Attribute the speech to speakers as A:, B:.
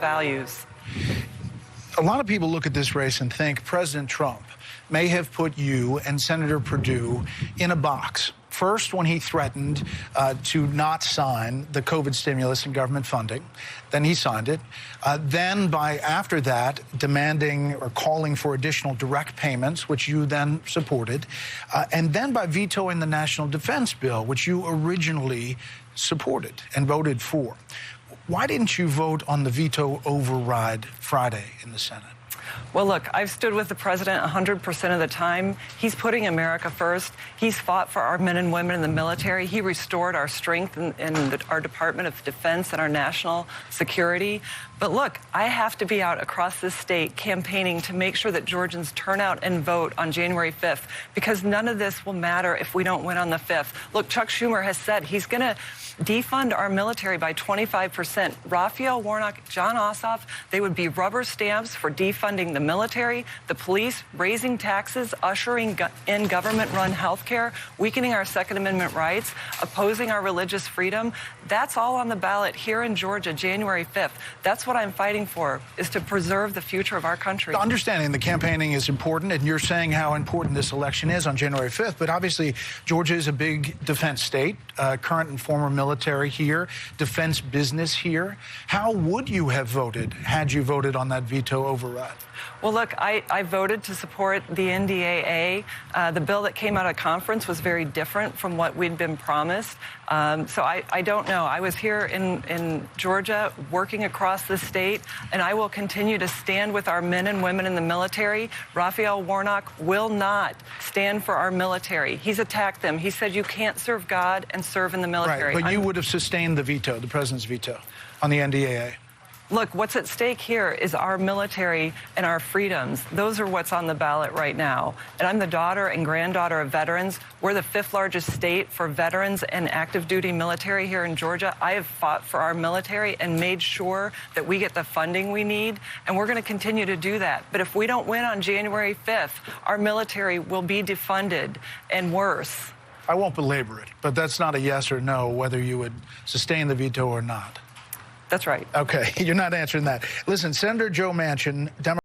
A: values.
B: A lot of people look at this race and think President Trump may have put you and Senator Perdue in a box. First, when he threatened to not sign the COVID stimulus and government funding. Then he signed it. Then after that, demanding or calling for additional direct payments, which you then supported. And then by vetoing the National Defense Bill, which you originally supported and voted for. Why didn't you vote on the veto override Friday in the Senate?
A: Well, look, I've stood with the president 100% of the time. He's putting America first. He's fought for our men and women in the military. He restored our strength in our Department of Defense and our national security. But look, I have to be out across this state campaigning to make sure that Georgians turn out and vote on January 5th, because none of this will matter if we don't win on the 5th. Look, Chuck Schumer has said he's going to defund our military by 25%. Raphael Warnock, John Ossoff, they would be rubber stamps for defunding the military, the police, raising taxes, ushering in government-run health care, weakening our Second Amendment rights, opposing our religious freedom. That's all on the ballot here in Georgia, January 5th. That's what I'm fighting for, is to preserve the future of our country.
B: Understanding the campaigning is important, and you're saying how important this election is on January 5th, but obviously Georgia is a big defense state, current and former military here, defense business here. How would you have voted had you voted on that veto override?
A: Well, look, I voted to support the NDAA. The bill that came out of conference was very different from what we'd been promised. So I don't know. I was here in Georgia working across the state, and I will continue to stand with our men and women in the military. Raphael Warnock will not stand for our military. He's attacked them. He said you can't serve God and serve in the military.
B: Right, but you would have sustained the veto, the president's veto, on the NDAA.
A: Look, what's at stake here is our military and our freedoms. Those are what's on the ballot right now. And I'm the daughter and granddaughter of veterans. We're the 5th largest state for veterans and active duty military here in Georgia. I have fought for our military and made sure that we get the funding we need, and we're going to continue to do that. But if we don't win on January 5th, our military will be defunded and worse.
B: I won't belabor it, but that's not a yes or no whether you would sustain the veto or not.
A: That's right.
B: Okay, you're not answering that. Listen, Senator Joe Manchin, Democrat.